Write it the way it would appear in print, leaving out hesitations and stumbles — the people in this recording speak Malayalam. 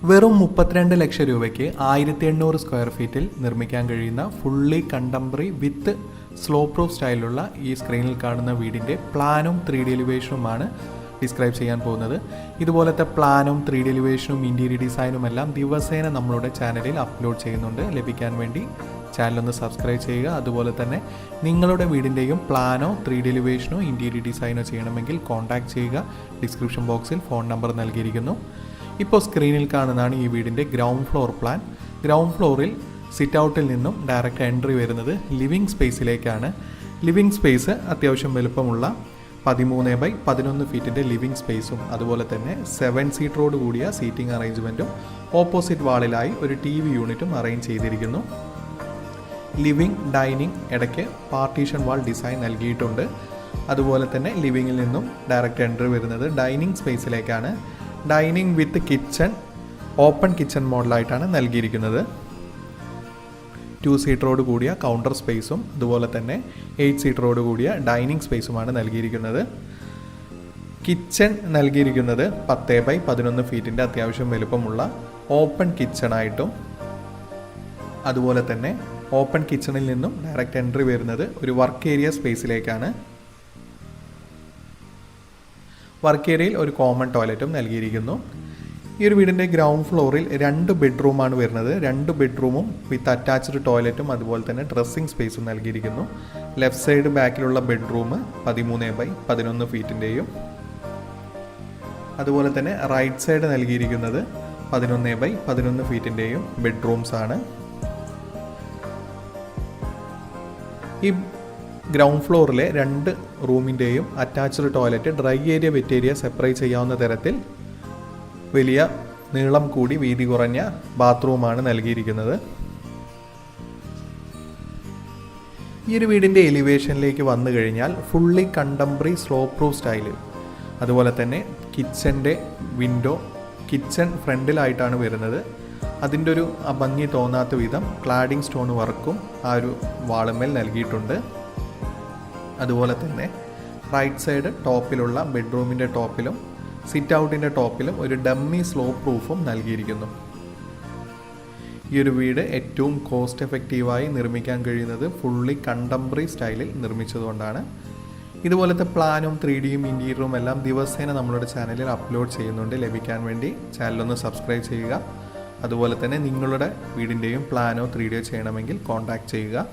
വെറും 32 ലക്ഷം രൂപയ്ക്ക് 1800 സ്ക്വയർ ഫീറ്റിൽ നിർമ്മിക്കാൻ കഴിയുന്ന ഫുള്ളി കണ്ടംപററി വിത്ത് സ്ലോ പ്രൂഫ് സ്റ്റൈലിലുള്ള ഈ സ്ക്രീനിൽ കാണുന്ന വീടിൻ്റെ പ്ലാനും 3D എലിവേഷനുമാണ് ഡിസ്ക്രൈബ് ചെയ്യാൻ പോകുന്നത്. ഇതുപോലത്തെ പ്ലാനും 3D എലിവേഷനും ഇൻറ്റീരിയർ ഡിസൈനും എല്ലാം ദിവസേന നമ്മളുടെ ചാനലിൽ അപ്ലോഡ് ചെയ്യുന്നുണ്ട്. ലഭിക്കാൻ വേണ്ടി ചാനലൊന്ന് സബ്സ്ക്രൈബ് ചെയ്യുക. അതുപോലെ തന്നെ നിങ്ങളുടെ വീടിൻ്റെയും പ്ലാനോ 3D എലിവേഷനോ ഇൻറ്റീരിയർ ഡിസൈനോ ചെയ്യണമെങ്കിൽ കോൺടാക്ട് ചെയ്യുക. ഡിസ്ക്രിപ്ഷൻ ബോക്സിൽ ഫോൺ നമ്പർ നൽകിയിരിക്കുന്നു. ഇപ്പോൾ സ്ക്രീനിൽ കാണുന്നതാണ് ഈ വീടിൻ്റെ ഗ്രൗണ്ട് ഫ്ലോർ പ്ലാൻ. ഗ്രൗണ്ട് ഫ്ലോറിൽ സിറ്റ് ഔട്ടിൽ നിന്നും ഡയറക്റ്റ് എൻട്രി വരുന്നത് ലിവിങ് സ്പേസിലേക്കാണ്. ലിവിങ് സ്പേസ് അത്യാവശ്യം വലുപ്പമുള്ള 13x11 ഫീറ്റിൻ്റെ ലിവിങ് സ്പേസും അതുപോലെ തന്നെ 7 സീറ്ററോട് കൂടിയ സീറ്റിംഗ് അറേഞ്ച്മെൻറ്റും ഓപ്പോസിറ്റ് വാളിലായി ഒരു TV യൂണിറ്റും അറേഞ്ച് ചെയ്തിരിക്കുന്നു. ലിവിങ് ഡൈനിങ് ഇടയ്ക്ക് പാർട്ടീഷൻ വാൾ ഡിസൈൻ നൽകിയിട്ടുണ്ട്. അതുപോലെ തന്നെ ലിവിങ്ങിൽ നിന്നും ഡയറക്റ്റ് എൻട്രി വരുന്നത് ഡൈനിങ് സ്പേസിലേക്കാണ്. ഡൈനിങ് വിത്ത് കിച്ചൺ ഓപ്പൺ കിച്ചൺ മോഡലായിട്ടാണ് നൽകിയിരിക്കുന്നത്. 2 സീറ്ററോട് കൂടിയ കൗണ്ടർ സ്പേസും അതുപോലെ തന്നെ 8 സീറ്ററോട് കൂടിയ ഡൈനിങ് സ്പേസുമാണ് നൽകിയിരിക്കുന്നത്. കിച്ചൺ നൽകിയിരിക്കുന്നത് 10x11 ഫീറ്റിൻ്റെ അത്യാവശ്യം വലുപ്പമുള്ള ഓപ്പൺ കിച്ചണായിട്ടും അതുപോലെ തന്നെ ഓപ്പൺ കിച്ചണിൽ നിന്നും ഡയറക്റ്റ് എൻട്രി വരുന്നത് ഒരു വർക്ക് ഏരിയ സ്പേസിലേക്കാണ്. വർക്ക് ഏരിയയിൽ ഒരു കോമൺ ടോയ്ലറ്റും നൽകിയിരിക്കുന്നു. ഈ ഒരു വീടിൻ്റെ ഗ്രൗണ്ട് ഫ്ലോറിൽ 2 ബെഡ്റൂമാണ് വരുന്നത്. 2 ബെഡ്റൂമും വിത്ത് അറ്റാച്ച്ഡ് ടോയ്ലറ്റും അതുപോലെ തന്നെ ഡ്രസ്സിംഗ് സ്പേസും നൽകിയിരിക്കുന്നു. ലെഫ്റ്റ് സൈഡ് ബാക്കിലുള്ള ബെഡ്റൂം 13x11 ഫീറ്റിൻ്റെയും അതുപോലെ തന്നെ റൈറ്റ് സൈഡ് നൽകിയിരിക്കുന്നത് 11x11 ഫീറ്റിൻ്റെയും ബെഡ്റൂംസ് ആണ്. ഈ ഗ്രൗണ്ട് ഫ്ലോറിലെ 2 റൂമിൻ്റെയും attached toilet dry area wet area separate ചെയ്യാവുന്ന തരത്തിൽ വലിയ നീളം കൂടി വീതി കുറഞ്ഞ ബാത്റൂമാണ് നൽകിയിരിക്കുന്നത്. ഈ ഒരു വീടിൻ്റെ എലിവേഷനിലേക്ക് വന്നു കഴിഞ്ഞാൽ ഫുള്ളി കണ്ടംപററി സ്ലോ പ്രൂഫ് സ്റ്റൈലിൽ അതുപോലെ തന്നെ കിച്ചൻ്റെ വിൻഡോ കിച്ചൺ ഫ്രണ്ടിലായിട്ടാണ് വരുന്നത്. അതിൻ്റെ ഒരു ഭംഗി തോന്നാത്ത വിധം ക്ലാഡിംഗ് സ്റ്റോൺ വർക്കും ആ ഒരു വാളുമേൽ നൽകിയിട്ടുണ്ട്. അതുപോലെ തന്നെ റൈറ്റ് സൈഡ് ടോപ്പിലുള്ള ബെഡ്റൂമിൻ്റെ ടോപ്പിലും സിറ്റ് ഔട്ടിൻ്റെ ടോപ്പിലും ഒരു ഡമ്മി സ്ലോ പ്രൂഫും നൽകിയിരിക്കുന്നു. ഈ ഒരു വീട് ഏറ്റവും കോസ്റ്റ് എഫക്റ്റീവായി നിർമ്മിക്കാൻ കഴിയുന്നത് ഫുള്ളി കണ്ടംപററി സ്റ്റൈലിൽ നിർമ്മിച്ചതുകൊണ്ടാണ്. ഇതുപോലത്തെ പ്ലാനും 3Dയും ഇൻറ്റീരിയറും എല്ലാം ദിവസേന നമ്മളുടെ ചാനലിൽ അപ്ലോഡ് ചെയ്യുന്നുണ്ട്. ലഭിക്കാൻ വേണ്ടി ചാനലൊന്ന് സബ്സ്ക്രൈബ് ചെയ്യുക. അതുപോലെ തന്നെ നിങ്ങളുടെ വീടിൻ്റെയും പ്ലാനോ 3Dയോ ചെയ്യണമെങ്കിൽ കോൺടാക്ട് ചെയ്യുക.